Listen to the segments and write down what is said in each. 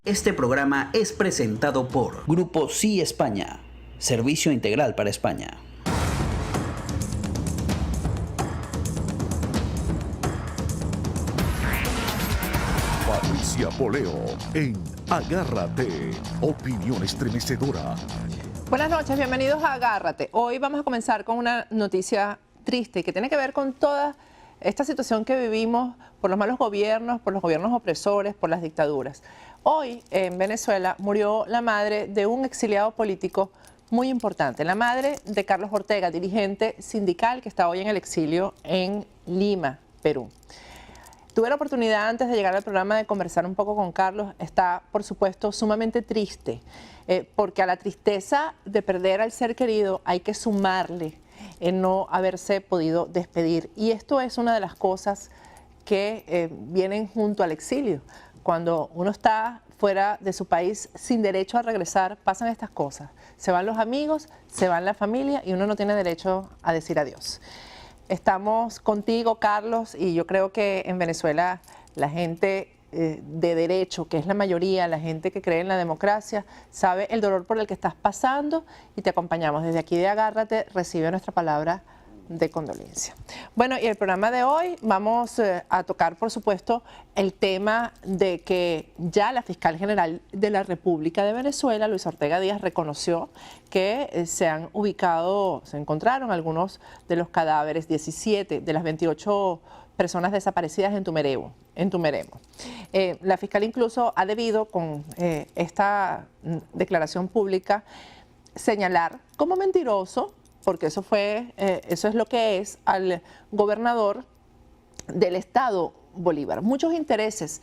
Este programa es presentado por Grupo Sí España, servicio integral para España. Patricia Poleo en Agárrate, opinión estremecedora. Buenas noches, bienvenidos a Agárrate. Hoy vamos a comenzar con una noticia triste que tiene que ver con toda esta situación que vivimos por los malos gobiernos, por los gobiernos opresores, por las dictaduras. Hoy en Venezuela murió la madre de un exiliado político muy importante, la madre de Carlos Ortega, dirigente sindical que está hoy en el exilio en Lima, Perú. Tuve la oportunidad antes de llegar al programa de conversar un poco con Carlos. Está, por supuesto, sumamente triste, porque a la tristeza de perder al ser querido hay que sumarle el no haberse podido despedir. Y esto es una de las cosas que vienen junto al exilio. Cuando uno está fuera de su país sin derecho a regresar, pasan estas cosas. Se van los amigos, se van la familia y uno no tiene derecho a decir adiós. Estamos contigo, Carlos, y yo creo que en Venezuela la gente de derecho, que es la mayoría, la gente que cree en la democracia, sabe el dolor por el que estás pasando y te acompañamos. Desde aquí de Agárrate, recibe nuestra palabra de condolencia. Bueno, y el programa de hoy vamos a tocar, por supuesto, el tema de que ya la fiscal general de la República de Venezuela, Luisa Ortega Díaz, reconoció que se encontraron algunos de los cadáveres, 17 de las 28 personas desaparecidas en Tumeremo. La fiscal incluso ha debido, con esta declaración pública, señalar como mentiroso, porque eso es lo que es, al gobernador del estado Bolívar. Muchos intereses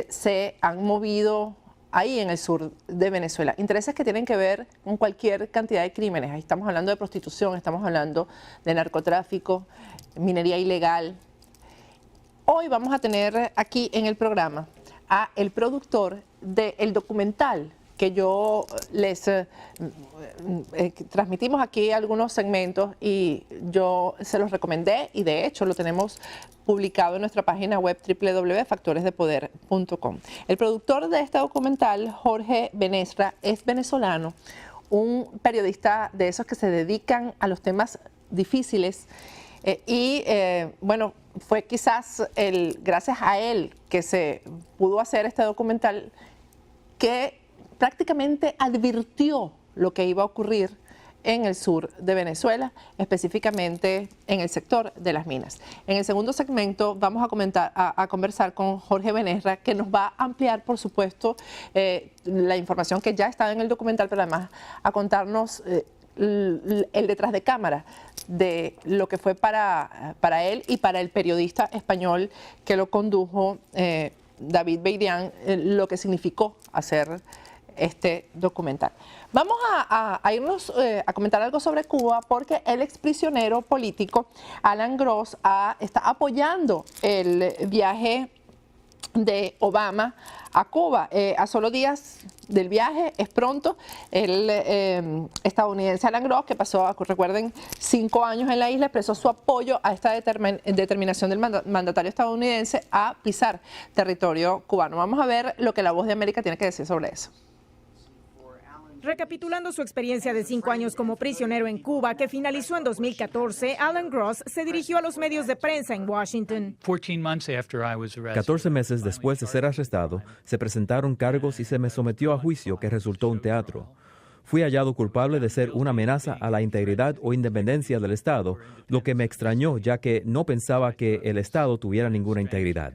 se han movido ahí en el sur de Venezuela, intereses que tienen que ver con cualquier cantidad de crímenes. Ahí estamos hablando de prostitución, estamos hablando de narcotráfico, minería ilegal. Hoy vamos a tener aquí en el programa a el productor del documental que yo les transmitimos aquí algunos segmentos y yo se los recomendé y de hecho lo tenemos publicado en nuestra página web www.factoresdepoder.com. El productor de este documental, Jorge Benesra, es venezolano, un periodista de esos que se dedican a los temas difíciles bueno, fue quizás gracias a él que se pudo hacer este documental que prácticamente advirtió lo que iba a ocurrir en el sur de Venezuela, específicamente en el sector de las minas. En el segundo segmento vamos a conversar con Jorge Benesra, que nos va a ampliar, por supuesto, la información que ya estaba en el documental, pero además a contarnos el detrás de cámara de lo que fue para él y para el periodista español que lo condujo, David Beirián, lo que significó hacer este documental. Vamos a irnos a comentar algo sobre Cuba porque el exprisionero político Alan Gross está apoyando el viaje de Obama a Cuba. A solo días del viaje, es pronto, el estadounidense Alan Gross, que pasó, recuerden, 5 años en la isla, expresó su apoyo a esta determinación del mandatario estadounidense a pisar territorio cubano. Vamos a ver lo que La Voz de América tiene que decir sobre eso. Recapitulando su experiencia de 5 años como prisionero en Cuba, que finalizó en 2014, Alan Gross se dirigió a los medios de prensa en Washington. 14 meses después de ser arrestado, se presentaron cargos y se me sometió a juicio que resultó un teatro. Fui hallado culpable de ser una amenaza a la integridad o independencia del Estado, lo que me extrañó ya que no pensaba que el Estado tuviera ninguna integridad.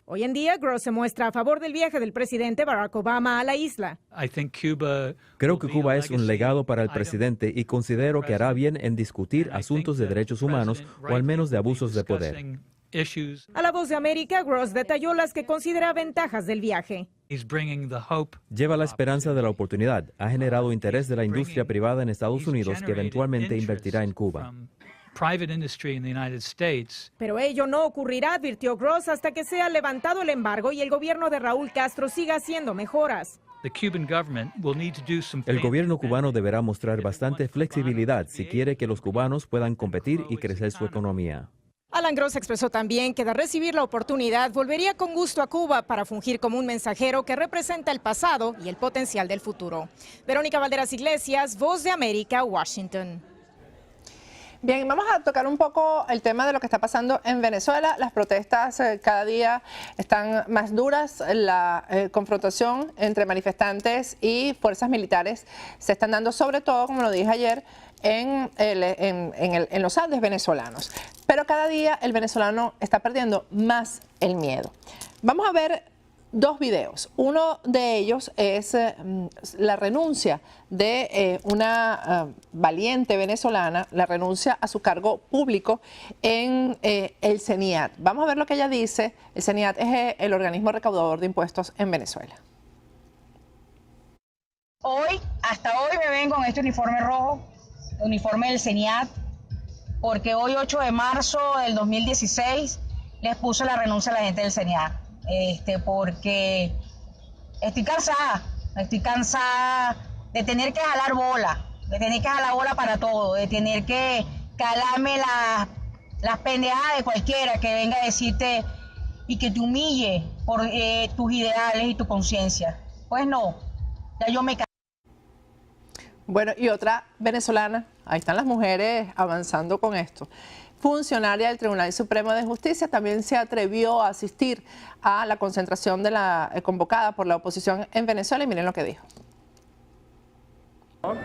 Hoy en día, Gross se muestra a favor del viaje del presidente Barack Obama a la isla. Creo que Cuba es un legado para el presidente y considero que hará bien en discutir asuntos de derechos humanos o al menos de abusos de poder. A La Voz de América, Gross detalló las que considera ventajas del viaje. Lleva la esperanza de la oportunidad. Ha generado interés de la industria privada en Estados Unidos que eventualmente invertirá en Cuba. Pero ello no ocurrirá, advirtió Gross, hasta que sea levantado el embargo y el gobierno de Raúl Castro siga haciendo mejoras. El gobierno cubano deberá mostrar bastante flexibilidad si quiere que los cubanos puedan competir y crecer su economía. Alan Gross expresó también que de recibir la oportunidad volvería con gusto a Cuba para fungir como un mensajero que representa el pasado y el potencial del futuro. Verónica Valderas Iglesias, Voz de América, Washington. Bien, vamos a tocar un poco el tema de lo que está pasando en Venezuela. Las protestas cada día están más duras. La confrontación entre manifestantes y fuerzas militares se están dando, sobre todo, como lo dije ayer, en los Andes venezolanos. Pero cada día el venezolano está perdiendo más el miedo. Vamos a ver dos videos. Uno de ellos es la renuncia de una valiente venezolana, la renuncia a su cargo público en el CENIAT. Vamos a ver lo que ella dice. El CENIAT es el organismo recaudador de impuestos en Venezuela. Hasta hoy me ven con este uniforme rojo, uniforme del CENIAT, porque hoy, 8 de marzo del 2016, les puse la renuncia a la gente del CENIAT. Porque estoy cansada de tener que jalar bola, para todo, de tener que calarme las pendejadas de cualquiera que venga a decirte y que te humille por tus ideales y tu conciencia. Pues no, ya yo me cansé. Bueno, y otra venezolana, ahí están las mujeres avanzando con esto. Funcionaria del Tribunal Supremo de Justicia también se atrevió a asistir a la concentración de convocada por la oposición en Venezuela y miren lo que dijo.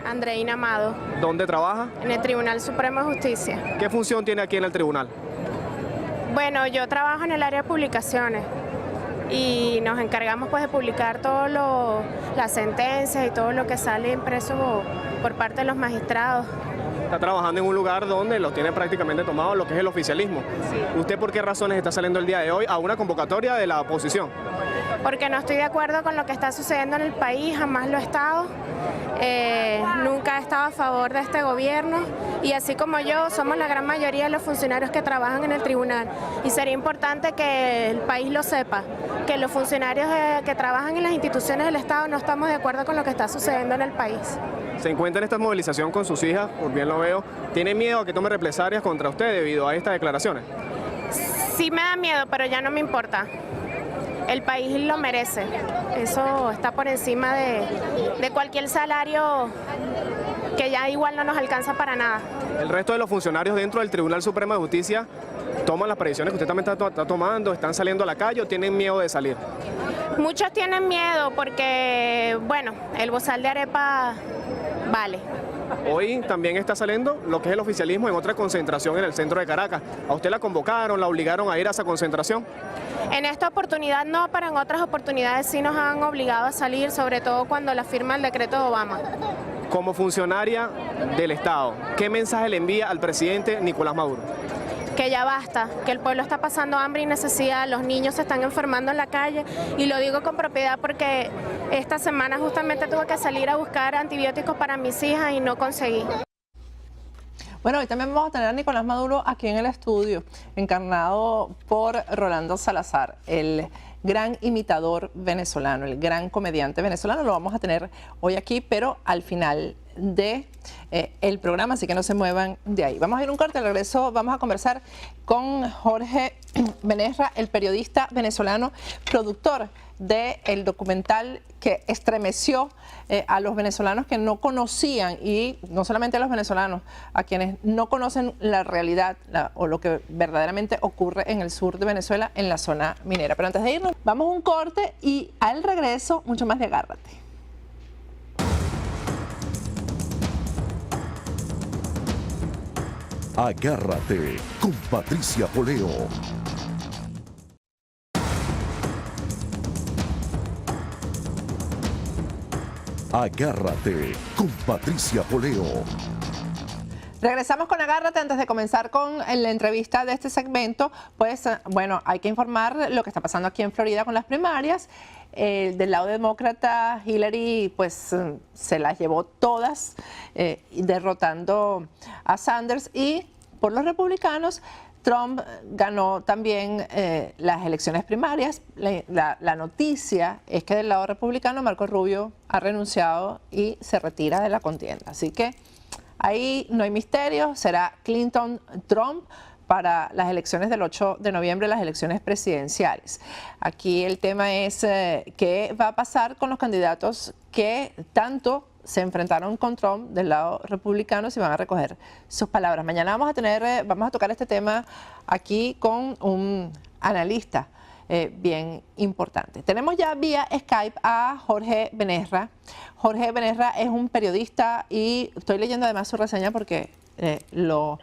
Andreina Amado. ¿Dónde trabaja? En el Tribunal Supremo de Justicia. ¿Qué función tiene aquí en el tribunal? Bueno, yo trabajo en el área de publicaciones y nos encargamos pues de publicar todas las sentencias y todo lo que sale impreso por parte de los magistrados. Está trabajando en un lugar donde lo tiene prácticamente tomado lo que es el oficialismo. Sí. ¿Usted por qué razones está saliendo el día de hoy a una convocatoria de la oposición? Porque no estoy de acuerdo con lo que está sucediendo en el país, jamás lo he estado. Nunca he estado a favor de este gobierno y así como yo, somos la gran mayoría de los funcionarios que trabajan en el tribunal y sería importante que el país lo sepa, que los funcionarios que trabajan en las instituciones del Estado no estamos de acuerdo con lo que está sucediendo en el país. Se encuentra en esta movilización con sus hijas, por bien lo veo. ¿Tiene miedo a que tome represalias contra usted debido a estas declaraciones? Sí me da miedo, pero ya no me importa. El país lo merece. Eso está por encima de cualquier salario que ya igual no nos alcanza para nada. El resto de los funcionarios dentro del Tribunal Supremo de Justicia toman las previsiones que usted también está tomando, están saliendo a la calle o tienen miedo de salir. Muchos tienen miedo porque, bueno, el bozal de arepa vale. Hoy también está saliendo lo que es el oficialismo en otra concentración en el centro de Caracas. ¿A usted la convocaron, la obligaron a ir a esa concentración? En esta oportunidad no, pero en otras oportunidades sí nos han obligado a salir, sobre todo cuando la firma el decreto de Obama. Como funcionaria del Estado, ¿qué mensaje le envía al presidente Nicolás Maduro? Que ya basta, que el pueblo está pasando hambre y necesidad, los niños se están enfermando en la calle y lo digo con propiedad porque esta semana justamente tuve que salir a buscar antibióticos para mis hijas y no conseguí. Bueno, hoy también vamos a tener a Nicolás Maduro aquí en el estudio, encarnado por Rolando Salazar, el gran imitador venezolano, el gran comediante venezolano. Lo vamos a tener hoy aquí, pero al final de el programa, así que no se muevan de ahí. Vamos a ir un corte, al regreso vamos a conversar con Jorge Benerra, el periodista venezolano, productor del documental que estremeció a los venezolanos que no conocían, y no solamente a los venezolanos, a quienes no conocen la realidad o lo que verdaderamente ocurre en el sur de Venezuela, en la zona minera. Pero antes de irnos, vamos a un corte y al regreso mucho más de Agárrate. Agárrate con Patricia Poleo. Agárrate con Patricia Poleo. Regresamos con Agárrate. Antes de comenzar con la entrevista de este segmento, pues bueno, hay que informar lo que está pasando aquí en Florida con las primarias. Del lado demócrata, Hillary pues se las llevó todas, derrotando a Sanders, y por los republicanos, Trump ganó también las elecciones primarias. La noticia es que del lado republicano, Marco Rubio ha renunciado y se retira de la contienda. Así que ahí no hay misterio, será Clinton-Trump para las elecciones del 8 de noviembre, las elecciones presidenciales. Aquí el tema es qué va a pasar con los candidatos que tanto se enfrentaron con Trump del lado republicano, si van a recoger sus palabras. Mañana vamos a tocar este tema aquí con un analista bien importante. Tenemos ya vía Skype a Jorge Benerra. Jorge Benerra es un periodista y estoy leyendo además su reseña porque lo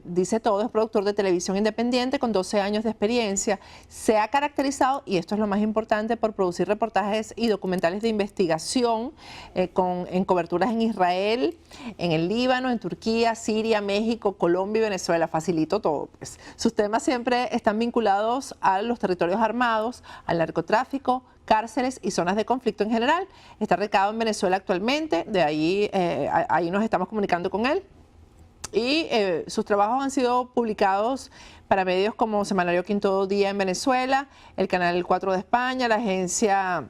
dice todo. Es productor de televisión independiente con 12 años de experiencia. Se ha caracterizado, y esto es lo más importante, por producir reportajes y documentales de investigación en coberturas en Israel, en el Líbano, en Turquía, Siria, México, Colombia y Venezuela. Facilito todo, pues. Sus temas siempre están vinculados a los territorios armados, al narcotráfico, cárceles y zonas de conflicto en general. Está radicado en Venezuela actualmente, de ahí nos estamos comunicando con él. Y sus trabajos han sido publicados para medios como Semanario Quinto Día en Venezuela, el Canal 4 de España, la agencia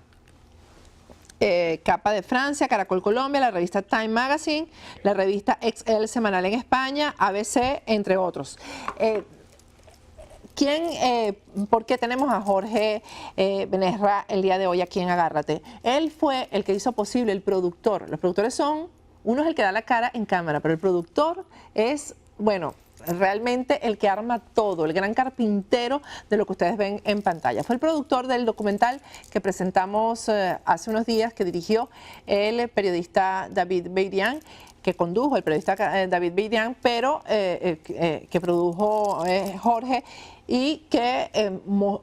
Capa de Francia, Caracol Colombia, la revista Time Magazine, la revista XL Semanal en España, ABC, entre otros. ¿Por qué tenemos a Jorge Benerra el día de hoy aquí en Agárrate? Él fue el que hizo posible, el productor. Los productores uno es el que da la cara en cámara, pero el productor es, bueno, realmente el que arma todo, el gran carpintero de lo que ustedes ven en pantalla. Fue el productor del documental que presentamos hace unos días, que dirigió el periodista David Beirian, que condujo el periodista David Beirian, pero que produjo Jorge, y que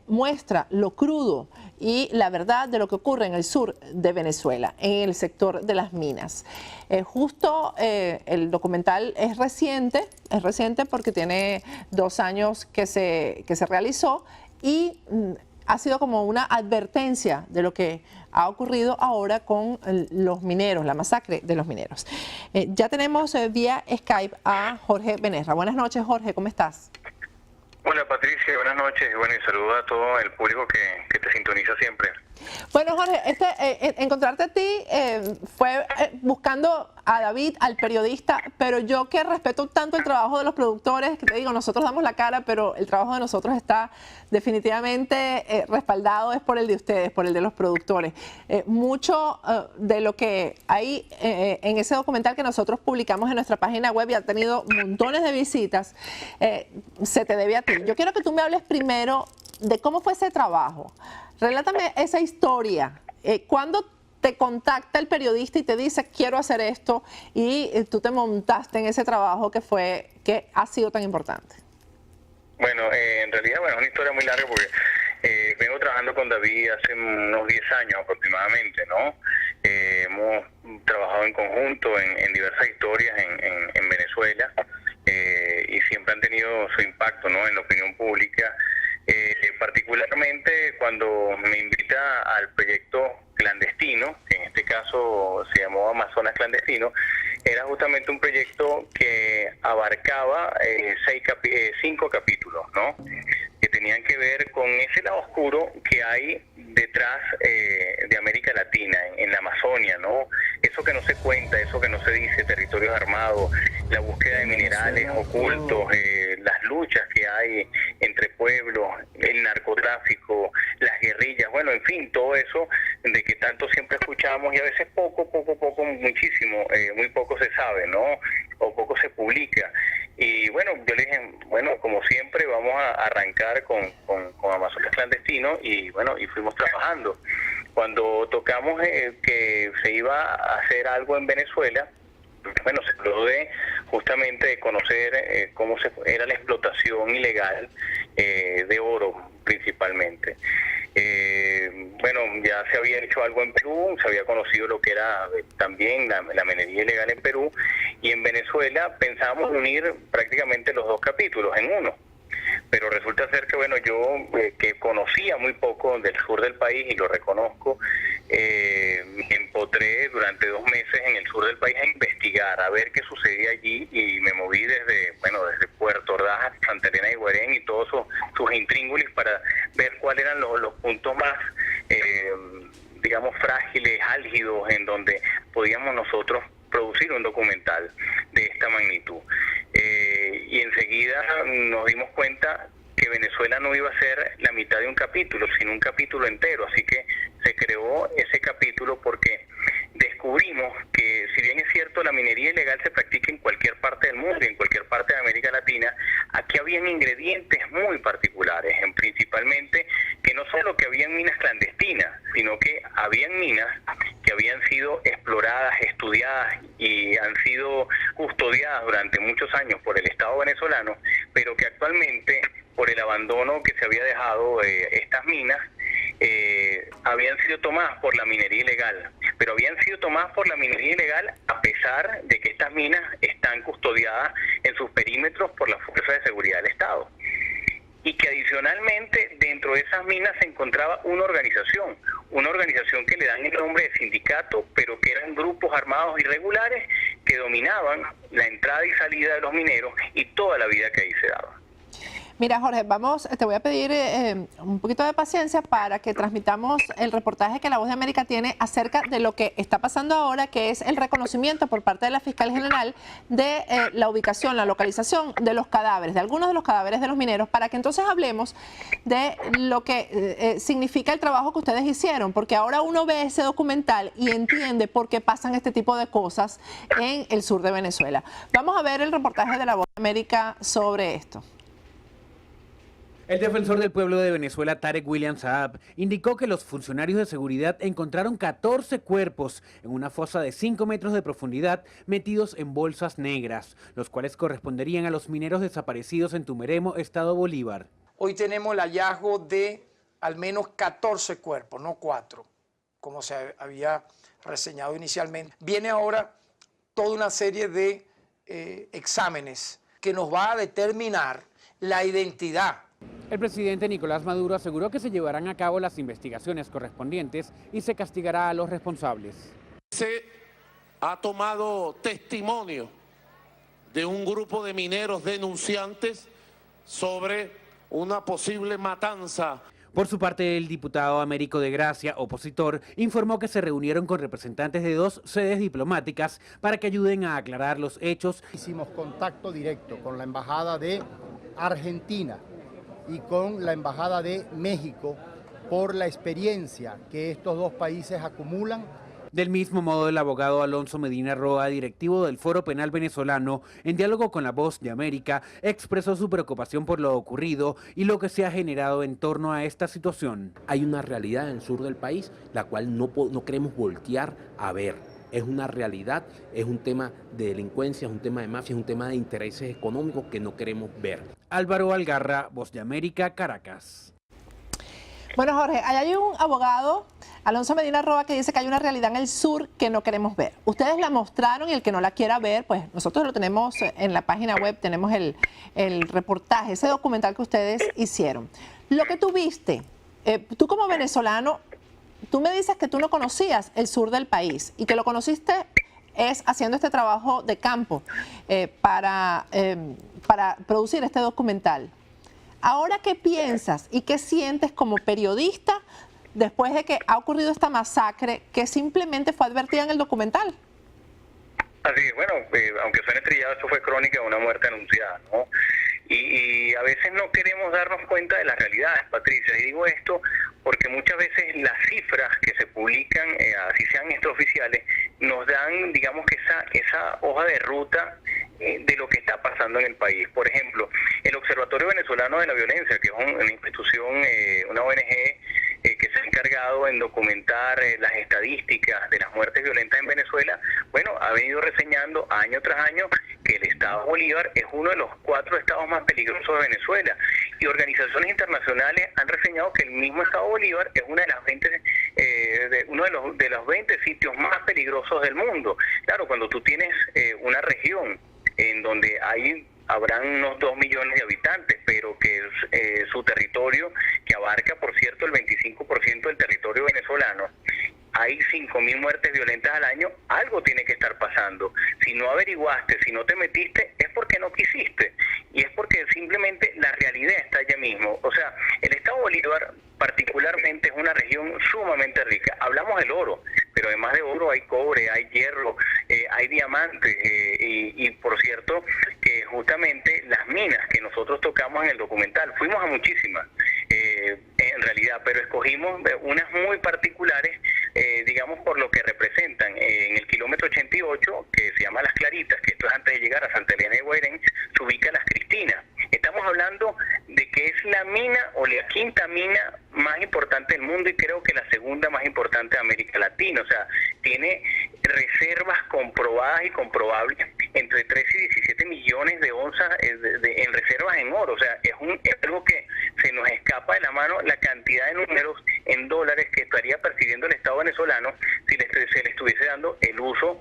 muestra lo crudo y la verdad de lo que ocurre en el sur de Venezuela, en el sector de las minas. El documental es reciente porque tiene 2 años que se realizó, y ha sido como una advertencia de lo que ha ocurrido ahora con los mineros, la masacre de los mineros. Ya tenemos vía Skype a Jorge Benerra. Buenas noches, Jorge, ¿cómo estás? Hola Patricia, buenas noches, y bueno, y saludo a todo el público que te sintoniza siempre. Bueno, Jorge, encontrarte a ti fue buscando a David, al periodista, pero yo que respeto tanto el trabajo de los productores, que te digo, nosotros damos la cara, pero el trabajo de nosotros está definitivamente respaldado es por el de ustedes, por el de los productores. Mucho de lo que hay en ese documental que nosotros publicamos en nuestra página web y ha tenido montones de visitas, se te debe a ti. Yo quiero que tú me hables primero de cómo fue ese trabajo. Relátame esa historia. ¿Cuándo te contacta el periodista y te dice quiero hacer esto, y tú te montaste en ese trabajo que ha sido tan importante? Bueno, en realidad, bueno, es una historia muy larga porque vengo trabajando con David hace unos 10 años aproximadamente, ¿no? Hemos trabajado en conjunto en diversas historias en Venezuela, y siempre han tenido su impacto, ¿no?, en la opinión pública. Particularmente cuando me invita al proyecto clandestino, que en este caso se llamó Amazonas Clandestino, era justamente un proyecto que abarcaba 5 capítulos, ¿no?, que tenían que ver con ese lado oscuro que hay detrás de América Latina, en la Amazonia, ¿no? Eso que no se cuenta, eso que no se dice, territorios armados, la búsqueda de minerales ocultos, las luchas que hay entre pueblos, el narcotráfico, las guerrillas, bueno, en fin, todo eso de que tanto siempre escuchamos, y a veces poco, muchísimo, muy poco se sabe, ¿no?, o poco se publica. Y bueno, yo le dije, bueno, como siempre vamos a arrancar con Amazonas Clandestino, y bueno, y fuimos trabajando. Cuando tocamos que se iba a hacer algo en Venezuela, bueno, se habló justamente de conocer cómo era la explotación ilegal de oro principalmente. Bueno, ya se había hecho algo en Perú, se había conocido lo que era también la minería ilegal en Perú, y en Venezuela pensábamos unir prácticamente los 2 capítulos en uno. Pero resulta ser que, bueno, yo que conocía muy poco del sur del país, y lo reconozco, me empotré durante 2 meses en el sur del país a investigar, a ver qué sucedía allí, y me moví desde Puerto Ordaz, Santa Elena y Guarén, y todos sus intríngulis, para ver cuáles eran los puntos más, digamos, frágiles, álgidos, en donde podíamos nosotros producir un documental de esta magnitud. y enseguida nos dimos cuenta que Venezuela no iba a ser la mitad de un capítulo, sino un capítulo entero. Así que se creó ese capítulo porque descubrimos que, si bien es cierto, la minería ilegal se practica en cualquier parte del mundo y en cualquier parte de América Latina, aquí habían ingredientes muy particulares, principalmente que no solo que habían minas clandestinas, sino que habían minas que habían sido exploradas, estudiadas y han sido custodiadas durante muchos años por el Estado venezolano, pero que actualmente, por el abandono que se había dejado estas minas, habían sido tomadas por la minería ilegal, pero habían sido tomadas por la minería ilegal a pesar de que estas minas están custodiadas en sus perímetros por las fuerzas de seguridad del Estado. Y que adicionalmente dentro de esas minas se encontraba una organización que le dan el nombre de sindicato, pero que eran grupos armados irregulares que dominaban la entrada y salida de los mineros y toda la vida que ahí se daba. Mira, Jorge, te voy a pedir un poquito de paciencia para que transmitamos el reportaje que La Voz de América tiene acerca de lo que está pasando ahora, que es el reconocimiento por parte de la Fiscal General de la ubicación, la localización de los cadáveres, de algunos de los cadáveres de los mineros, para que entonces hablemos de lo que significa el trabajo que ustedes hicieron, porque ahora uno ve ese documental y entiende por qué pasan este tipo de cosas en el sur de Venezuela. Vamos a ver el reportaje de La Voz de América sobre esto. El defensor del pueblo de Venezuela, Tarek William Saab, indicó que los funcionarios de seguridad encontraron 14 cuerpos en una fosa de 5 metros de profundidad metidos en bolsas negras, los cuales corresponderían a los mineros desaparecidos en Tumeremo, Estado Bolívar. Hoy tenemos el hallazgo de al menos 14 cuerpos, no 4, como se había reseñado inicialmente. Viene ahora toda una serie de exámenes que nos va a determinar la identidad. El presidente Nicolás Maduro aseguró que se llevarán a cabo las investigaciones correspondientes y se castigará a los responsables. Se ha tomado testimonio de un grupo de mineros denunciantes sobre una posible matanza. Por su parte, el diputado Américo de Gracia, opositor, informó que se reunieron con representantes de 2 sedes diplomáticas para que ayuden a aclarar los hechos. Hicimos contacto directo con la Embajada de Argentina y con la Embajada de México por la experiencia que estos 2 países acumulan. Del mismo modo, el abogado Alonso Medina Roa, directivo del Foro Penal Venezolano, en diálogo con La Voz de América, expresó su preocupación por lo ocurrido y lo que se ha generado en torno a esta situación. Hay una realidad en el sur del país, la cual no queremos voltear a ver. Es una realidad, es un tema de delincuencia, es un tema de mafia, es un tema de intereses económicos que no queremos ver. Álvaro Algarra, Voz de América, Caracas. Bueno, Jorge, hay un abogado, Alonso Medina Roa, que dice que hay una realidad en el sur que no queremos ver. Ustedes la mostraron y el que no la quiera ver, pues nosotros lo tenemos en la página web, tenemos el reportaje, ese documental que ustedes hicieron. Lo que tú viste, tú como venezolano, tú me dices que tú no conocías el sur del país y que lo conociste es haciendo este trabajo de campo para producir este documental. Ahora, ¿qué piensas y qué sientes como periodista después de que ha ocurrido esta masacre que simplemente fue advertida en el documental? Así es, bueno, aunque suene trillado, eso fue crónica de una muerte anunciada, ¿no? Y a veces no queremos darnos cuenta de las realidades, Patricia. Y digo esto porque muchas veces las cifras que se publican, así sean extraoficiales, nos dan, digamos, que esa hoja de ruta de lo que está pasando en el país. Por ejemplo, el Observatorio Venezolano de la Violencia, que es una institución, una ONG que se ha encargado en documentar las estadísticas de las muertes violentas en Venezuela, bueno, ha venido reseñando año tras año que el Estado Bolívar es uno de los 4 estados más peligrosos de Venezuela, y organizaciones internacionales han reseñado que el mismo Estado Bolívar es una de las 20 uno de los 20 sitios más peligrosos del mundo. Claro, cuando tú tienes una región en donde habrán unos 2 millones de habitantes, pero que su territorio, que abarca, por cierto, el 25% del territorio venezolano, hay 5.000 muertes violentas al año, algo tiene que estar pasando. Si no averiguaste, si no te metiste, es porque no quisiste. Y es porque simplemente la realidad está allá mismo. O sea, el Estado Bolívar particularmente es una región sumamente rica. Hablamos del oro, pero además de oro hay cobre, hay hierro, hay diamantes, y por cierto que justamente las minas que nosotros tocamos en el documental, fuimos a muchísimas en realidad, pero escogimos unas muy particulares, digamos por lo que representan. En el kilómetro 88, que se llama Las Claritas, que esto es antes de llegar a Santa Elena de Guairén, se ubica Las Cristinas. Estamos hablando de que es la mina o la quinta mina más importante del mundo y creo que la segunda más importante de América Latina. O sea, tiene reservas comprobadas y comprobables entre 13 y 17 millones de onzas en reservas en oro. O sea, es algo que se nos escapa de la mano la cantidad de números en dólares que estaría percibiendo el Estado venezolano si se le estuviese dando el uso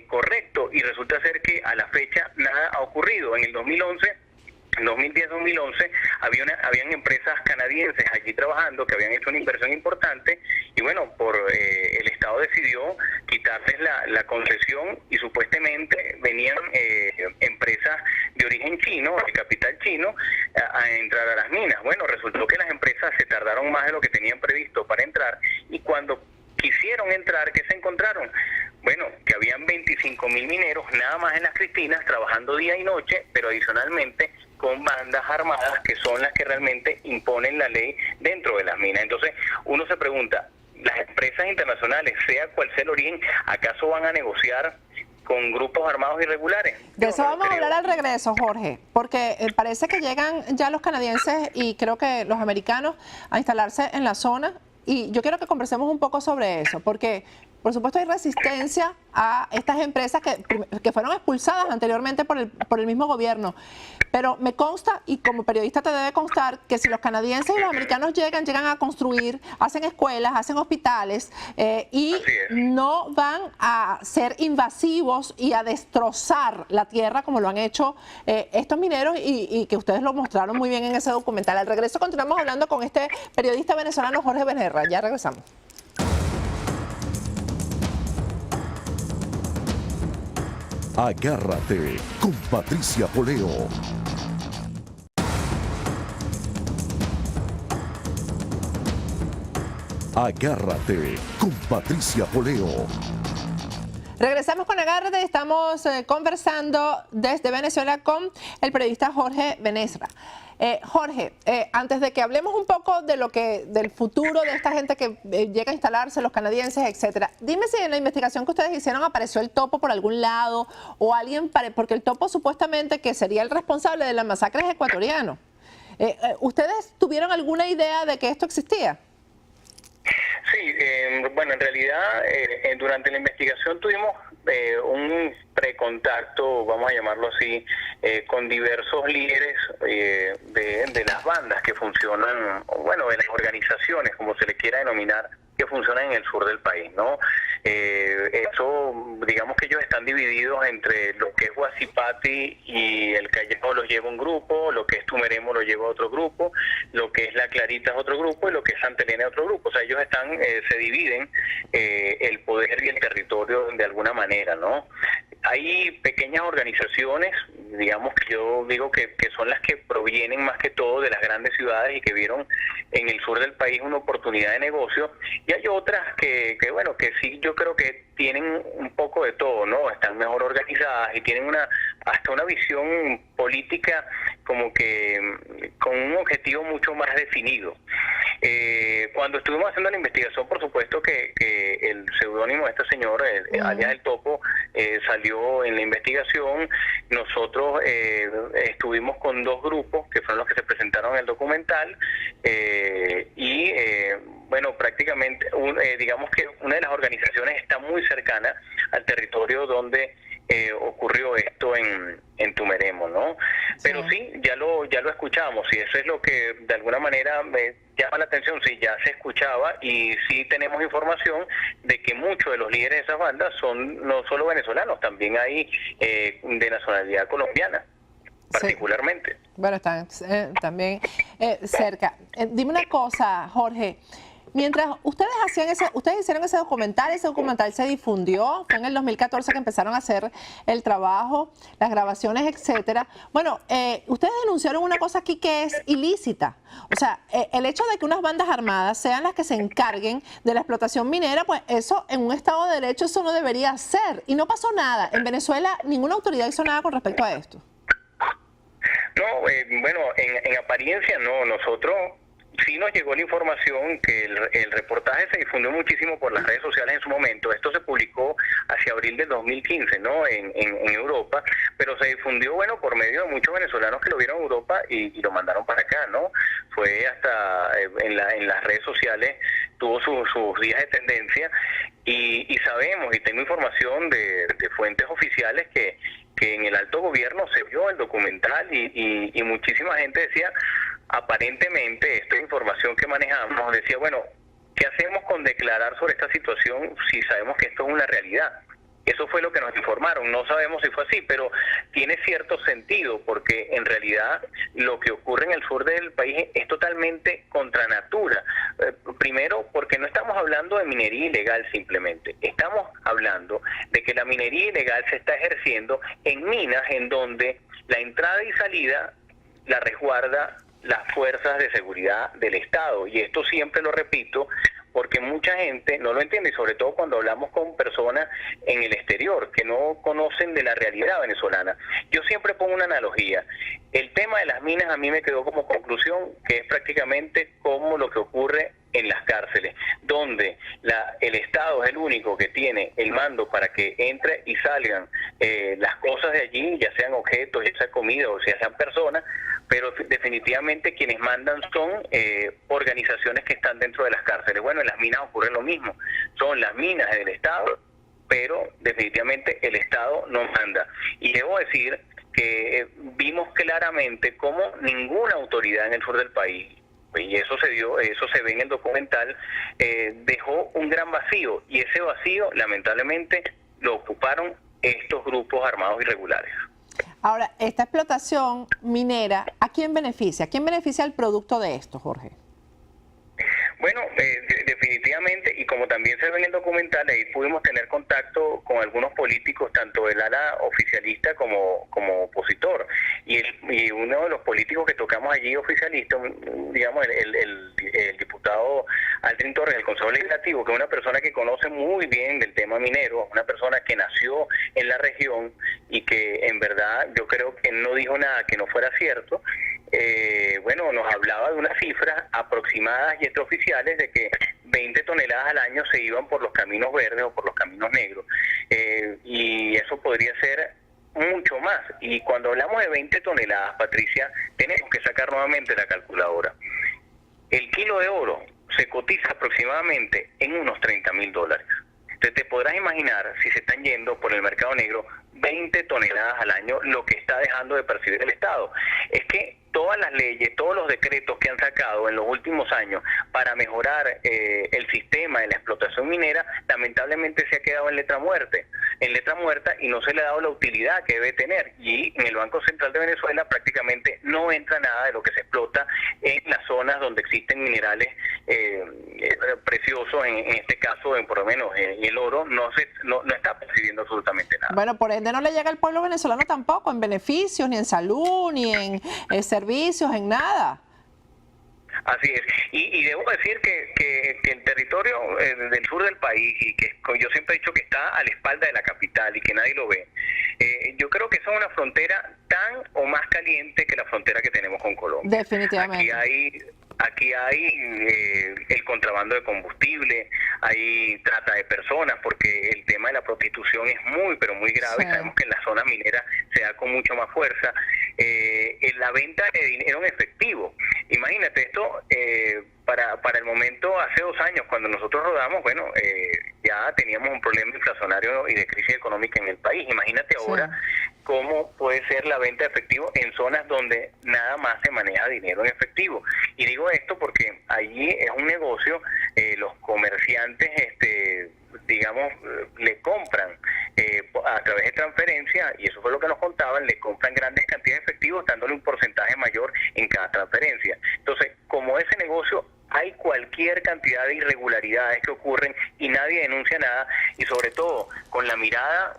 correcto. Y resulta ser que a la fecha nada ha ocurrido. En el 2010-2011 habían empresas canadienses allí trabajando que habían hecho una inversión importante y bueno, el Estado decidió quitarles la concesión y supuestamente venían empresas de origen chino, de capital chino, a entrar a las minas. Bueno, resultó que las empresas se tardaron más de lo que tenían previsto para entrar y cuando quisieron entrar, ¿qué se encontraron? Bueno, que habían 25.000 mineros nada más en Las Cristinas trabajando día y noche, pero adicionalmente con bandas armadas que son las que realmente imponen la ley dentro de las minas. Entonces uno se pregunta, las empresas internacionales, sea cual sea el origen, ¿acaso van a negociar con grupos armados irregulares? De eso vamos a hablar al regreso, Jorge, porque parece que llegan ya los canadienses y creo que los americanos a instalarse en la zona y yo quiero que conversemos un poco sobre eso, porque por supuesto hay resistencia a estas empresas que fueron expulsadas anteriormente por el mismo gobierno. Pero me consta, y como periodista te debe constar, que si los canadienses y los americanos llegan a construir, hacen escuelas, hacen hospitales, y no van a ser invasivos y a destrozar la tierra como lo han hecho estos mineros y que ustedes lo mostraron muy bien en ese documental. Al regreso continuamos hablando con este periodista venezolano Jorge Benerra. Ya regresamos. Agárrate con Patricia Poleo. Agárrate con Patricia Poleo. Regresamos con Agárrate. Estamos conversando desde Venezuela con el periodista Jorge Benerra. Jorge, antes de que hablemos un poco de del futuro de esta gente que llega a instalarse, los canadienses, etcétera, dime si en la investigación que ustedes hicieron apareció el topo por algún lado o alguien, porque el topo supuestamente que sería el responsable de las masacres ecuatorianas. ¿Ustedes tuvieron alguna idea de que esto existía? Sí, bueno, en realidad durante la investigación tuvimos un precontacto, vamos a llamarlo así, con diversos líderes de las bandas que funcionan, bueno, de las organizaciones, como se le quiera denominar, que funcionan en el sur del país, ¿no? Eso, digamos que ellos están divididos entre lo que es Huacipati y el Callao los lleva un grupo, lo que es Tumeremo lo lleva otro grupo, lo que es La Clarita es otro grupo y lo que es Santa Elena es otro grupo. O sea, ellos se dividen el poder y el territorio de alguna manera, ¿no? Hay pequeñas organizaciones, digamos que yo digo que son las que provienen más que todo de las grandes ciudades y que vieron en el sur del país una oportunidad de negocio, y hay otras que bueno, que sí yo creo que tienen un poco de todo, ¿no? Están mejor organizadas y tienen hasta una visión política como que con un objetivo mucho más definido. Cuando estuvimos haciendo la investigación, por supuesto que el seudónimo de este señor, alias El Topo, salió en la investigación. Nosotros estuvimos con dos grupos que fueron los que se presentaron en el documental y bueno, prácticamente digamos que una de las organizaciones está muy cercana al territorio donde ocurrió esto en Tumeremo, ¿no? Pero sí, ya lo escuchamos y eso es lo que de alguna manera me llama la atención. Sí, ya se escuchaba y sí tenemos información de que muchos de los líderes de esas bandas son no solo venezolanos, también hay de nacionalidad colombiana, particularmente. Sí. Bueno, están también cerca. Dime una cosa, Jorge. Mientras ustedes hicieron ese documental se difundió, fue en el 2014 que empezaron a hacer el trabajo, las grabaciones, etcétera. Bueno, ustedes denunciaron una cosa aquí que es ilícita. O sea, el hecho de que unas bandas armadas sean las que se encarguen de la explotación minera, pues eso en un Estado de Derecho eso no debería ser. Y no pasó nada. En Venezuela ninguna autoridad hizo nada con respecto a esto. No, bueno, en apariencia no. Nosotros sí nos llegó la información que el reportaje se difundió muchísimo por las redes sociales en su momento. Esto se publicó hacia abril del 2015, ¿no? En Europa, pero se difundió, bueno, por medio de muchos venezolanos que lo vieron en Europa y lo mandaron para acá, ¿no? Fue hasta en las redes sociales, tuvo sus días de tendencia y sabemos, y tengo información de fuentes oficiales que en el alto gobierno se vio el documental y muchísima gente decía, aparentemente, esta información que manejamos, decía, bueno, ¿qué hacemos con declarar sobre esta situación si sabemos que esto es una realidad? Eso fue lo que nos informaron, no sabemos si fue así, pero tiene cierto sentido porque en realidad lo que ocurre en el sur del país es totalmente contra natura. Primero, porque no estamos hablando de minería ilegal simplemente, estamos hablando de que la minería ilegal se está ejerciendo en minas en donde la entrada y salida la resguarda las fuerzas de seguridad del Estado, y esto siempre lo repito porque mucha gente no lo entiende, y sobre todo cuando hablamos con personas en el exterior que no conocen de la realidad venezolana. Yo siempre pongo una analogía. El tema de las minas a mí me quedó como conclusión que es prácticamente como lo que ocurre en las cárceles, donde el Estado es el único que tiene el mando para que entre y salgan las cosas de allí, ya sean objetos, ya sea comida o ya sean personas, pero definitivamente quienes mandan son organizaciones que están dentro de las cárceles. Bueno, en las minas ocurre lo mismo, son las minas del Estado, pero definitivamente el Estado no manda. Y debo decir que vimos claramente cómo ninguna autoridad en el sur del país, y eso se ve en el documental, dejó un gran vacío, y ese vacío lamentablemente lo ocuparon estos grupos armados irregulares. Ahora, esta explotación minera, ¿a quién beneficia? ¿A quién beneficia el producto de esto, Jorge? Bueno, definitivamente, y como también se ve en el documental, ahí pudimos tener contacto con algunos políticos, tanto del ala oficialista como opositor. Y uno de los políticos que tocamos allí oficialista, digamos, el diputado Aldrin Torres del Consejo Legislativo, que es una persona que conoce muy bien del tema minero, una persona que nació en la región y que en verdad yo creo que no dijo nada que no fuera cierto. Bueno, nos hablaba de unas cifras aproximadas y extraoficiales de que 20 toneladas al año se iban por los caminos verdes o por los caminos negros, y eso podría ser mucho más. Y cuando hablamos de 20 toneladas, Patricia, tenemos que sacar nuevamente la calculadora. El kilo de oro se cotiza aproximadamente en unos $30,000. Entonces te podrás imaginar, si se están yendo por el mercado negro 20 toneladas al año, lo que está dejando de percibir el Estado. Es que todas las leyes, todos los decretos que han sacado en los últimos años para mejorar el sistema de la explotación minera, lamentablemente se ha quedado en letra muerta y no se le ha dado la utilidad que debe tener. Y en el Banco Central de Venezuela prácticamente no entra nada de lo que se explota en las zonas donde existen minerales preciosos, en este caso, por lo menos el oro, no está percibiendo absolutamente nada. Bueno, por ende no le llega al pueblo venezolano tampoco, en beneficios, ni en salud, ni en servicios, en nada. Así es, y debo decir que el territorio del sur del país, y que yo siempre he dicho que está a la espalda de la capital y que nadie lo ve, yo creo que esa es una frontera tan o más caliente que la frontera que tenemos con Colombia. Definitivamente. Aquí hay el contrabando de combustible, hay trata de personas, porque el tema de la prostitución es muy, pero muy grave. Sí. Sabemos que en las zonas mineras se da con mucho más fuerza. En la venta de dinero en efectivo. Imagínate esto, para el momento, hace 2 años, cuando nosotros rodamos, bueno, ya teníamos un problema inflacionario y de crisis económica en el país. Imagínate ahora cómo puede ser la venta de efectivo en zonas donde nada más se maneja dinero en efectivo. Y digo esto porque allí es un negocio, los comerciantes, digamos, le compran a través de transferencia, y eso fue lo que nos contaban, le compran grandes cantidades de efectivo, dándole un porcentaje mayor en cada transferencia. Entonces, como ese negocio hay cualquier cualquier cantidad de irregularidades que ocurren y nadie denuncia nada, y sobre todo con la mirada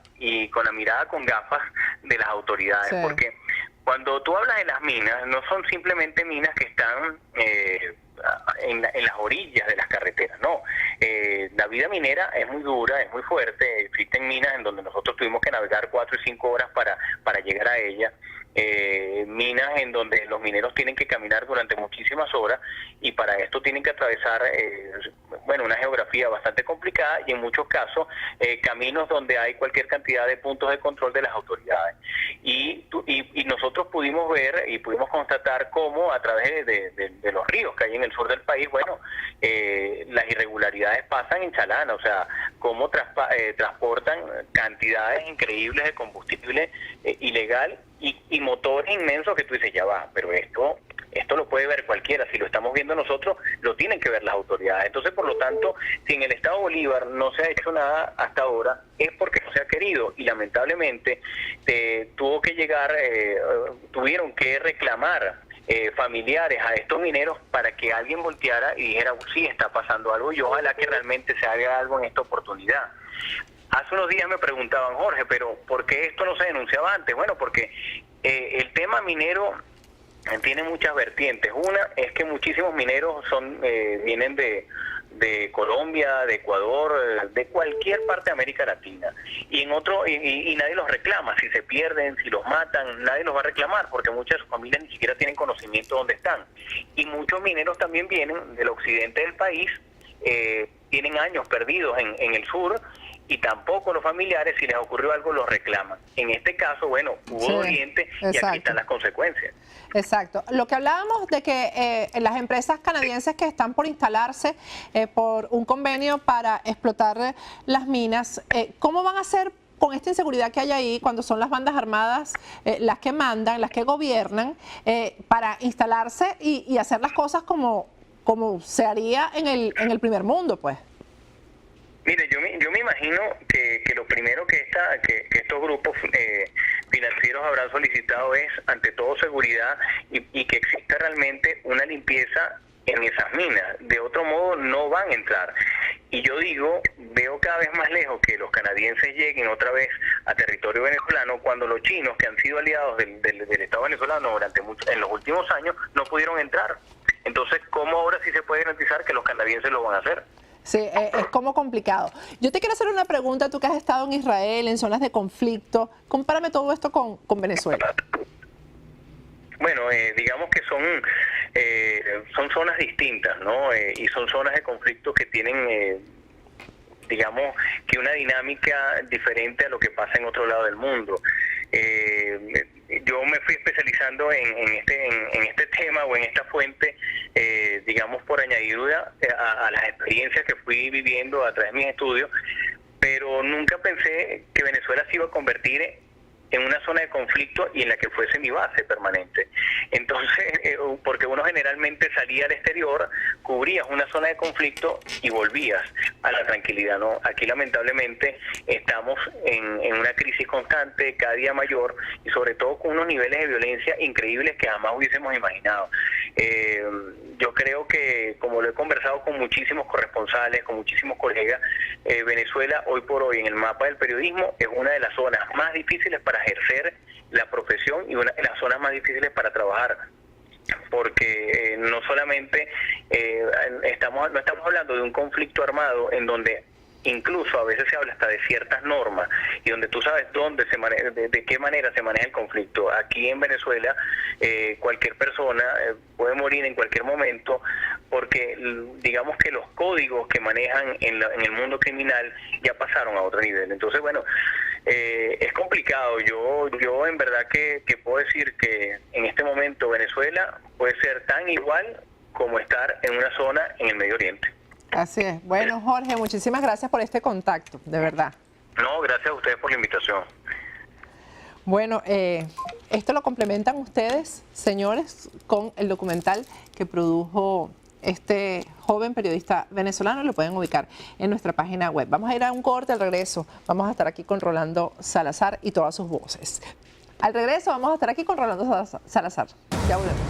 con gafas de las autoridades, Sí. porque cuando tú hablas de las minas, no son simplemente minas que están en las orillas de las carreteras, no. La vida minera es muy dura, es muy fuerte. Existen minas en donde nosotros tuvimos que navegar 4 y 5 horas para llegar a ellas. Minas en donde los mineros tienen que caminar durante muchísimas horas, y para esto tienen que atravesar una geografía bastante complicada, y en muchos casos caminos donde hay cualquier cantidad de puntos de control de las autoridades. Y nosotros pudimos ver y pudimos constatar cómo a través de los ríos que hay en el sur del país, las irregularidades pasan en chalana, o sea, cómo transportan cantidades increíbles de combustible ilegal y motores inmensos que tú dices, ya va, pero esto lo puede ver cualquiera. Si lo estamos viendo nosotros, lo tienen que ver las autoridades. Entonces, por lo tanto, si en el Estado Bolívar no se ha hecho nada hasta ahora, es porque no se ha querido, y lamentablemente tuvieron que reclamar familiares a estos mineros para que alguien volteara y dijera, sí, está pasando algo, y ojalá que realmente se haga algo en esta oportunidad. Hace unos días me preguntaban, Jorge, pero ¿por qué esto no se denunciaba antes? Bueno, porque el tema minero tiene muchas vertientes. Una es que muchísimos mineros vienen de Colombia, de Ecuador, de cualquier parte de América Latina. Y nadie los reclama. Si se pierden, si los matan, nadie los va a reclamar, porque muchas de sus familias ni siquiera tienen conocimiento de dónde están. Y muchos mineros también vienen del occidente del país, tienen años perdidos en el sur, y tampoco los familiares, si les ocurrió algo, los reclaman. En este caso, hubo oriente, y aquí están las consecuencias. Exacto. Lo que hablábamos de que las empresas canadienses que están por instalarse por un convenio para explotar las minas, ¿cómo van a hacer con esta inseguridad que hay ahí cuando son las bandas armadas las que mandan, las que gobiernan, para instalarse y hacer las cosas como se haría en el primer mundo, pues? Mire, yo me imagino que lo primero que estos grupos financieros habrán solicitado es, ante todo, seguridad y que exista realmente una limpieza en esas minas. De otro modo, no van a entrar. Y yo veo cada vez más lejos que los canadienses lleguen otra vez a territorio venezolano, cuando los chinos, que han sido aliados del Estado venezolano en los últimos años, no pudieron entrar. Entonces, ¿cómo ahora sí se puede garantizar que los canadienses lo van a hacer? Sí, es como complicado. Yo te quiero hacer una pregunta, tú que has estado en Israel, en zonas de conflicto. Compárame todo esto con Venezuela. Bueno, digamos que son zonas distintas, ¿no? Y son zonas de conflicto que tienen, digamos, que una dinámica diferente a lo que pasa en otro lado del mundo. Yo me fui especializando en este tema o en esta fuente, digamos, por añadidura a las experiencias que fui viviendo a través de mis estudios, pero nunca pensé que Venezuela se iba a convertir en una zona de conflicto y en la que fuese mi base permanente. Entonces, porque uno generalmente salía al exterior, cubrías una zona de conflicto y volvías a la tranquilidad, ¿no? Aquí lamentablemente estamos en una crisis constante, cada día mayor, y sobre todo con unos niveles de violencia increíbles que jamás hubiésemos imaginado. Yo creo que, como lo he conversado con muchísimos corresponsales, con muchísimos colegas, Venezuela hoy por hoy en el mapa del periodismo es una de las zonas más difíciles para ejercer la profesión y una de las zonas más difíciles para trabajar, porque no solamente no estamos hablando de un conflicto armado en donde incluso a veces se habla hasta de ciertas normas y donde tú sabes dónde se maneja, de qué manera se maneja el conflicto. Aquí en Venezuela cualquier persona puede morir en cualquier momento, porque digamos que los códigos que manejan en el mundo criminal ya pasaron a otro nivel. Entonces, bueno, es complicado. Yo en verdad que puedo decir que en este momento Venezuela puede ser tan igual como estar en una zona en el Medio Oriente. Así es. Bueno, Jorge, muchísimas gracias por este contacto, de verdad. No, gracias a ustedes por la invitación. Bueno, esto lo complementan ustedes, señores, con el documental que produjo este joven periodista venezolano. Lo pueden ubicar en nuestra página web. Vamos a ir a un corte. Al regreso vamos a estar aquí con Rolando Salazar y todas sus voces. Al regreso vamos a estar aquí con Rolando Salazar. Ya volvemos.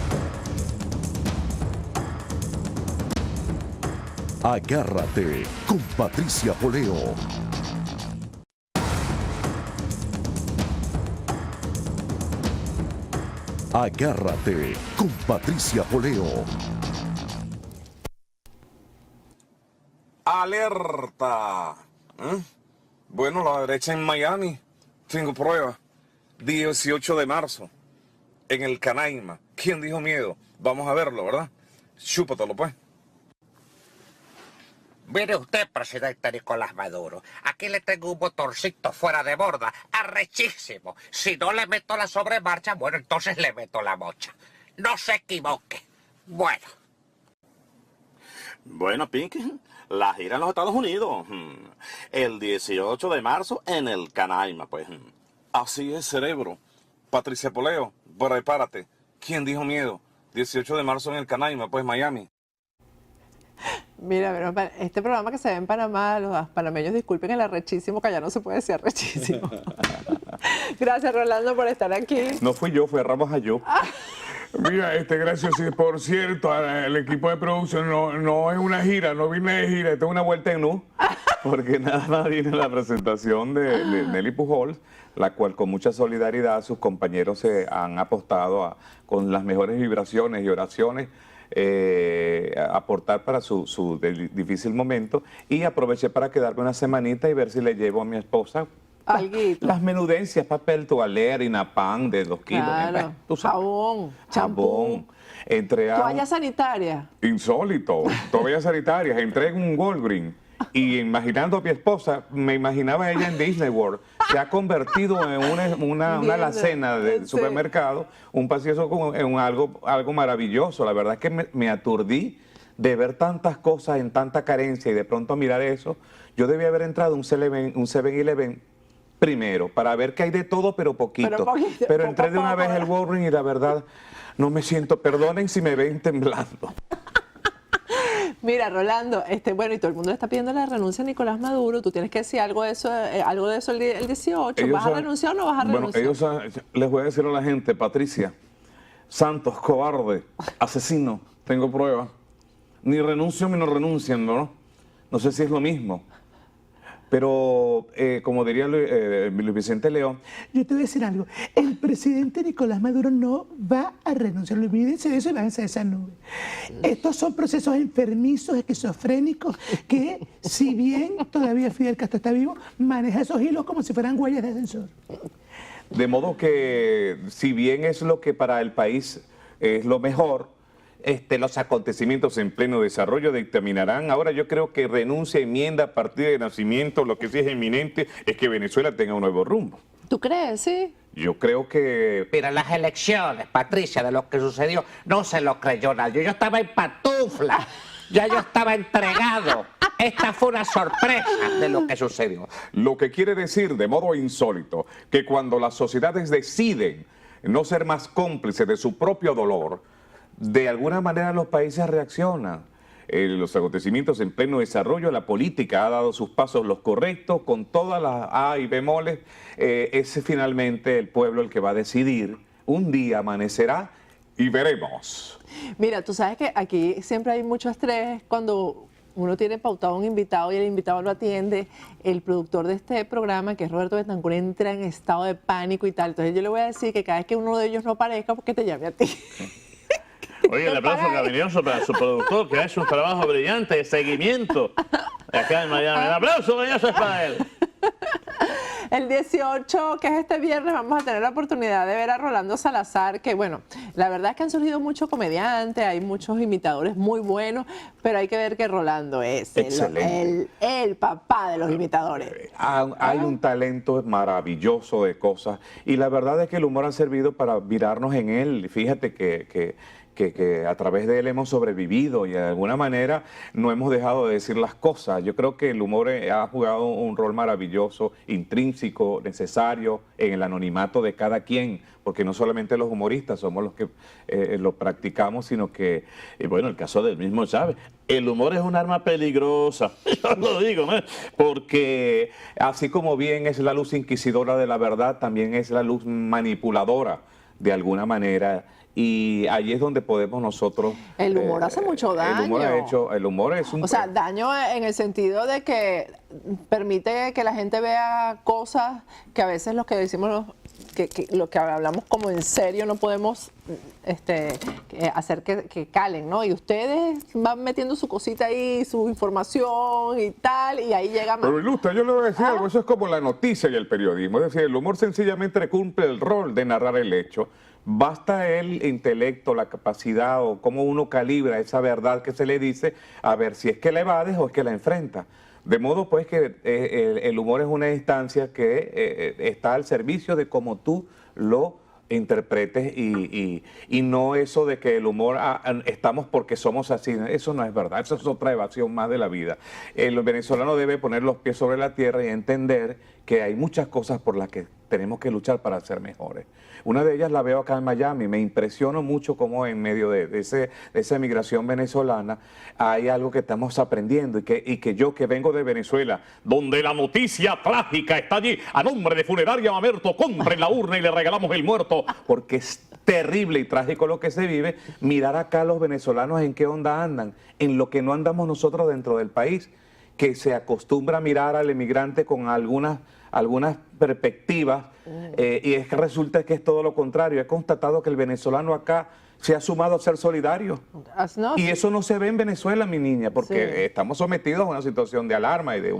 Agárrate con Patricia Poleo. Agárrate con Patricia Poleo. ¡Alerta! Bueno, la derecha en Miami, tengo pruebas. 18 de marzo, en el Canaima. ¿Quién dijo miedo? Vamos a verlo, ¿verdad? Chúpatelo, pues. Mire usted, presidente Nicolás Maduro, aquí le tengo un motorcito fuera de borda, arrechísimo. Si no le meto la sobremarcha, bueno, entonces le meto la mocha. No se equivoque. Bueno, Pinky, la gira en los Estados Unidos. El 18 de marzo en el Canaima, pues. Así es, cerebro. Patricia Poleo, prepárate. ¿Quién dijo miedo? 18 de marzo en el Canaima, pues, Miami. Mira, pero este programa que se ve en Panamá, los panameños disculpen el arrechísimo, que allá no se puede decir arrechísimo. Gracias, Rolando, por estar aquí. No fui yo, fue Ramos Ayú. Mira, gracias, sí, por cierto, el equipo de producción no es una gira, no vine de gira, esto es una vuelta en U, porque nada más viene la presentación de Nelly Pujols, la cual con mucha solidaridad sus compañeros se han apostado con las mejores vibraciones y oraciones, aportar para su difícil momento, y aproveché para quedarme una semanita y ver si le llevo a mi esposa las menudencias, papel toalé, harina pan de 2 kilos. Claro, jabón, champú, toalla sanitaria. Insólito, toallas sanitarias. Entré en un Walgreens y imaginando a mi esposa, me imaginaba ella en Disney World. Se ha convertido en una alacena de supermercado, un pasillo en algo maravilloso. La verdad es que me aturdí de ver tantas cosas en tanta carencia y de pronto mirar eso. Yo debía haber entrado en un 7-Eleven primero, para ver que hay de todo, pero poquito. Pero entré de una vez el Walgreens y la verdad no me siento, perdonen si me ven temblando. Mira, Rolando, bueno, y todo el mundo le está pidiendo la renuncia a Nicolás Maduro. Tú tienes que decir algo de eso el 18. ¿Vas a renunciar o no vas a renunciar? Bueno, les voy a decir a la gente, Patricia, Santos, cobarde, asesino, tengo pruebas. Ni renuncio ni no renuncian, ¿no? No sé si es lo mismo. Pero, como diría Luis Vicente León, yo te voy a decir algo. El presidente Nicolás Maduro no va a renunciar. Olvídense de eso y váyanse a esa nube. Estos son procesos enfermizos, esquizofrénicos, que si bien todavía Fidel Castro está vivo, maneja esos hilos como si fueran huellas de ascensor. De modo que, si bien es lo que para el país es lo mejor, los acontecimientos en pleno desarrollo dictaminarán. Ahora yo creo que renuncia, enmienda, partida de nacimiento, lo que sí es inminente es que Venezuela tenga un nuevo rumbo. ¿Tú crees, sí? Yo creo que... Mira, las elecciones, Patricia, de lo que sucedió, no se lo creyó nadie. Yo estaba en pantufla, ya yo estaba entregado. Esta fue una sorpresa de lo que sucedió. Lo que quiere decir, de modo insólito, que cuando las sociedades deciden no ser más cómplices de su propio dolor, de alguna manera los países reaccionan. Los acontecimientos en pleno desarrollo, la política ha dado sus pasos los correctos, con todas las A y bemoles, es finalmente el pueblo el que va a decidir. Un día amanecerá y veremos. Mira, tú sabes que aquí siempre hay mucho estrés cuando uno tiene pautado a un invitado y el invitado lo atiende. El productor de este programa, que es Roberto Betancourt, entra en estado de pánico y tal. Entonces yo le voy a decir que cada vez que uno de ellos no aparezca, porque te llame a ti. Oye, el aplauso cariñoso para su productor, que ha hecho un trabajo brillante de seguimiento acá en Miami. El aplauso cariñoso es para él. El 18, que es este viernes, vamos a tener la oportunidad de ver a Rolando Salazar, que bueno, la verdad es que han surgido muchos comediantes, hay muchos imitadores muy buenos, pero hay que ver que Rolando es el papá de los imitadores. Hay un talento maravilloso de cosas y la verdad es que el humor ha servido para virarnos en él. Fíjate que a través de él hemos sobrevivido y de alguna manera no hemos dejado de decir las cosas. Yo creo que el humor ha jugado un rol maravilloso, intrínseco, necesario en el anonimato de cada quien, porque no solamente los humoristas somos los que lo practicamos, sino que, bueno, el caso del mismo Chávez, el humor es un arma peligrosa, yo lo digo, ¿no? Porque así como bien es la luz inquisidora de la verdad, también es la luz manipuladora de alguna manera. y ahí es donde podemos nosotros... El humor hace mucho daño. El humor es un... O sea, daño en el sentido de que permite que la gente vea cosas que a veces los que decimos, lo que hablamos como en serio no podemos hacer que calen, ¿no? Y ustedes van metiendo su cosita ahí, su información y tal, y ahí llega más. Pero Ilustra, yo le voy a decir algo, eso es como la noticia y el periodismo, es decir, el humor sencillamente cumple el rol de narrar el hecho. Basta el intelecto, la capacidad o cómo uno calibra esa verdad que se le dice, a ver si es que la evades o es que la enfrenta. De modo pues que el humor es una instancia que está al servicio de cómo tú lo interpretes y no eso de que el humor estamos porque somos así, eso no es verdad, eso es otra evasión más de la vida. El venezolano debe poner los pies sobre la tierra y entender que hay muchas cosas por las que tenemos que luchar para ser mejores. Una de ellas la veo acá en Miami, me impresionó mucho cómo en medio de esa migración venezolana hay algo que estamos aprendiendo y que yo que vengo de Venezuela, donde la noticia trágica está allí, a nombre de Funeraria Mamerto, compren la urna y le regalamos el muerto, porque es terrible y trágico lo que se vive, mirar acá a los venezolanos en qué onda andan, en lo que no andamos nosotros dentro del país, que se acostumbra a mirar al emigrante con algunas perspectivas y es que resulta que es todo lo contrario. He constatado que el venezolano acá se ha sumado a ser solidario y eso no se ve en Venezuela, mi niña, porque estamos sometidos a una situación de alarma y de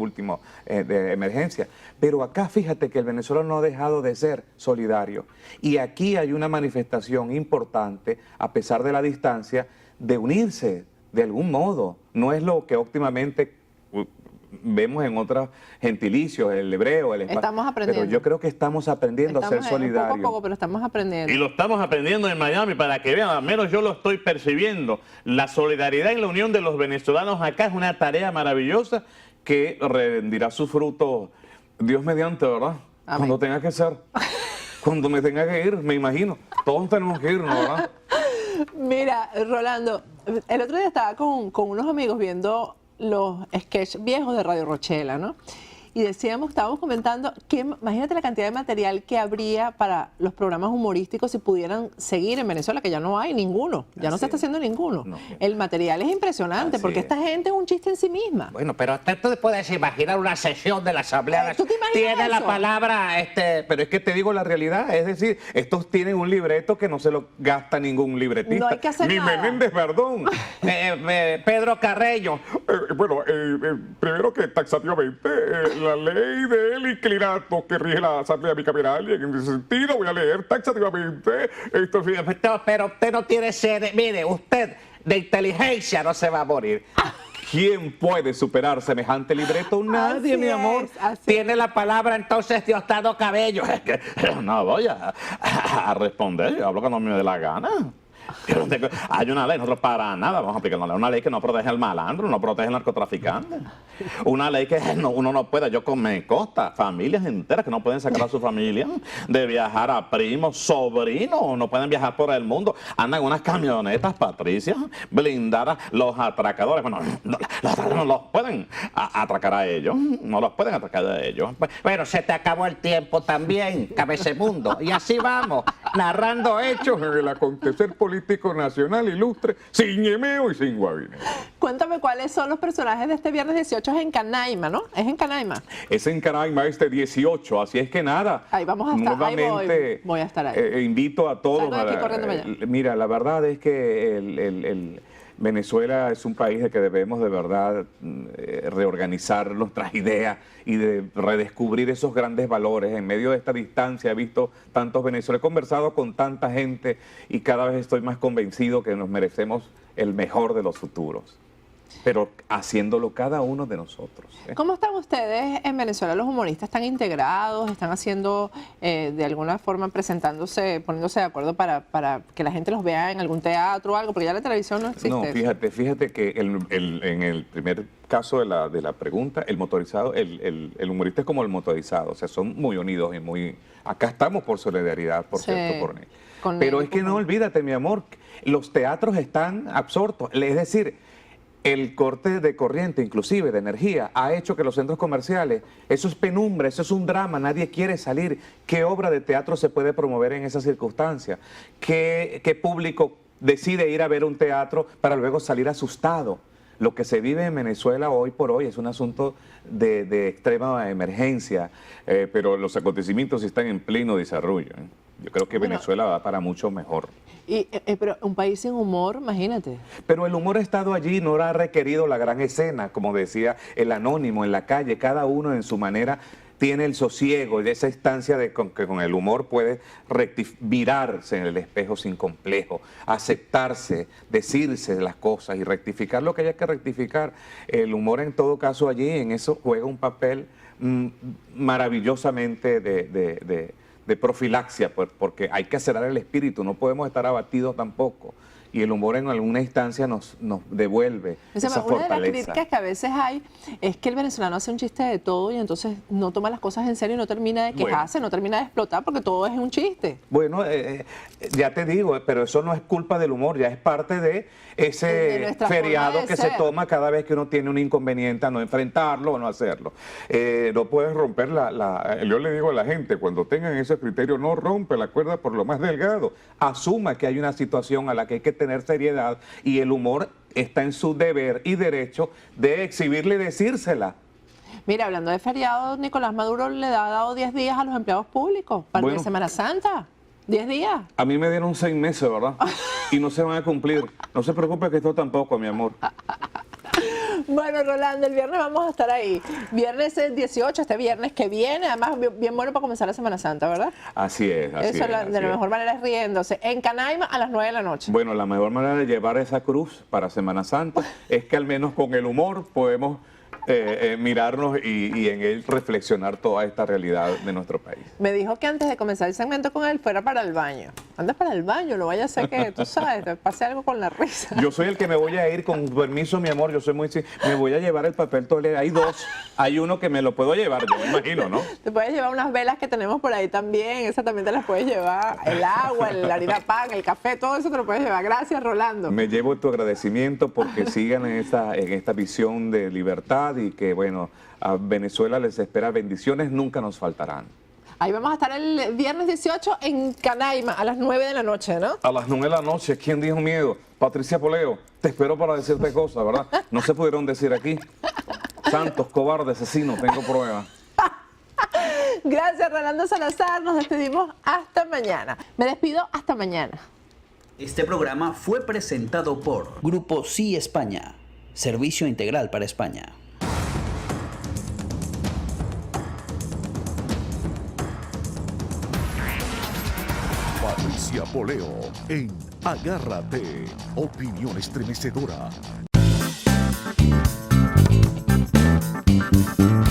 de emergencia, pero acá fíjate que el venezolano no ha dejado de ser solidario y aquí hay una manifestación importante, a pesar de la distancia, de unirse de algún modo. No es lo que óptimamente vemos en otros gentilicios, el hebreo, el español. Estamos aprendiendo. Pero yo creo que estamos aprendiendo a ser solidarios. Poco a poco, pero estamos aprendiendo. Y lo estamos aprendiendo en Miami para que vean, al menos yo lo estoy percibiendo. La solidaridad y la unión de los venezolanos acá es una tarea maravillosa que rendirá sus frutos, Dios mediante, ¿verdad? Amén. Cuando tenga que ser. Cuando me tenga que ir, me imagino. Todos tenemos que irnos, ¿verdad? Mira, Rolando, el otro día estaba con unos amigos viendo los sketches viejos de Radio Rochela, ¿no? Y estábamos comentando que imagínate la cantidad de material que habría para los programas humorísticos si pudieran seguir en Venezuela, que ya no hay ninguno, ya no se está haciendo ninguno. No. El material es impresionante porque esta gente es un chiste en sí misma. Bueno, pero usted te puedes imaginar una sesión de la Asamblea. ¿Tú te imaginas Tiene eso? la palabra, Pero es que te digo la realidad, es decir, estos tienen un libreto que no se lo gasta ningún libretista. No hay que hacer ni nada. Menéndez Perdón. Pedro Carreño. Primero que taxativamente la ley del inclinato que rige la Asamblea Bicameral, y en ese sentido voy a leer taxativamente esto. Pero usted no tiene sede. Mire, usted de inteligencia no se va a morir. ¿Quién puede superar semejante libreto? Nadie, mi amor. Tiene la palabra entonces Diosdado Cabello. Es que no voy a responder, yo hablo cuando me dé la gana. Hay una ley, nosotros para nada vamos a aplicar una ley que no protege al malandro, no protege al narcotraficante. Una ley que uno no puede, me consta, familias enteras que no pueden sacar a su familia de viajar a primos, sobrinos, no pueden viajar por el mundo. Andan unas camionetas, Patricia, blindadas, los atracadores, bueno, no los pueden atracar a ellos, no los pueden atracar a ellos. Bueno, se te acabó el tiempo también, Cabecemundo, y así vamos, narrando hechos en el acontecer político nacional ilustre, sin ñemeo y sin guabines. Cuéntame cuáles son los personajes de este viernes 18, es en Canaima, ¿no? Es en Canaima. Es en Canaima este 18, así es que nada. Ahí vamos a estar, nuevamente, ahí voy a estar ahí. Invito a todos. Mira, la verdad es que Venezuela es un país de que debemos de verdad reorganizar nuestras ideas y de redescubrir esos grandes valores. En medio de esta distancia he visto tantos venezolanos, he conversado con tanta gente y cada vez estoy más convencido que nos merecemos el mejor de los futuros, pero haciéndolo cada uno de nosotros. ¿Cómo están ustedes en Venezuela? ¿Los humoristas están integrados? ¿Están haciendo, de alguna forma, presentándose, poniéndose de acuerdo para que la gente los vea en algún teatro o algo? Porque ya la televisión no existe. No, fíjate que en el primer caso de la pregunta, el motorizado, el humorista es como el motorizado, o sea, son muy unidos y muy... Acá estamos por solidaridad, por cierto, por él. Pero es que no olvídate, mi amor, los teatros están absortos, es decir... El corte de corriente, inclusive de energía, ha hecho que los centros comerciales, eso es penumbra, eso es un drama, nadie quiere salir. ¿Qué obra de teatro se puede promover en esas circunstancias? ¿Qué público decide ir a ver un teatro para luego salir asustado? Lo que se vive en Venezuela hoy por hoy es un asunto de extrema emergencia, pero los acontecimientos están en pleno desarrollo. Yo creo que Venezuela va para mucho mejor. Pero un país sin humor, imagínate. Pero el humor ha estado allí, no ha requerido la gran escena, como decía el anónimo en la calle, cada uno en su manera tiene el sosiego y esa instancia de que con el humor puede virarse en el espejo sin complejo, aceptarse, decirse las cosas y rectificar lo que haya que rectificar. El humor en todo caso allí en eso juega un papel maravillosamente de profilaxia, porque hay que acelerar el espíritu, no podemos estar abatidos tampoco. Y el humor en alguna instancia nos devuelve esa fortaleza. Una de las críticas que a veces hay es que el venezolano hace un chiste de todo y entonces no toma las cosas en serio y no termina de quejarse, no termina de explotar porque todo es un chiste. Bueno, ya te digo, pero eso no es culpa del humor, ya es parte de ese feriado que se toma cada vez que uno tiene un inconveniente a no enfrentarlo o no hacerlo. No puedes romper yo le digo a la gente, cuando tengan ese criterio, no rompe la cuerda por lo más delgado. Asuma que hay una situación a la que hay que tener seriedad y el humor está en su deber y derecho de exhibirle y decírsela. Mira, hablando de feriado, Nicolás Maduro le ha dado 10 días a los empleados públicos para la Semana Santa. 10 días. A mí me dieron 6 meses, ¿verdad? Y no se van a cumplir. No se preocupe que esto tampoco, mi amor. Bueno, Rolando, el viernes vamos a estar ahí. Viernes es 18, este viernes que viene. Además, bien bueno para comenzar la Semana Santa, ¿verdad? Así es, así Eso es. de la mejor manera es riéndose. En Canaima a las 9 de la noche. Bueno, la mejor manera de llevar esa cruz para Semana Santa es que al menos con el humor podemos mirarnos y en él reflexionar toda esta realidad de nuestro país. Me dijo que antes de comenzar el segmento con él fuera para el baño. Anda para el baño, no vaya a ser que, tú sabes, te pase algo con la risa. Yo soy el que me voy a ir, con permiso, mi amor, yo soy muy... Me voy a llevar el papel toalé. Hay 2, hay uno que me lo puedo llevar, yo me imagino, ¿no? Te puedes llevar unas velas que tenemos por ahí también, esas también te las puedes llevar. El agua, la harina pan, el café, todo eso te lo puedes llevar. Gracias, Rolando. Me llevo tu agradecimiento porque sigan en esta visión de libertad y que, bueno, a Venezuela les espera bendiciones, nunca nos faltarán. Ahí vamos a estar el viernes 18 en Canaima a las 9 de la noche, ¿no? A las 9 de la noche, ¿quién dijo miedo? Patricia Poleo, te espero para decirte cosas, ¿verdad? No se pudieron decir aquí. Santos, cobarde, asesino, tengo pruebas. Gracias, Rolando Salazar. Nos despedimos hasta mañana. Me despido hasta mañana. Este programa fue presentado por Grupo Sí España, servicio integral para España. Patricia Poleo en Agárrate, opinión estremecedora.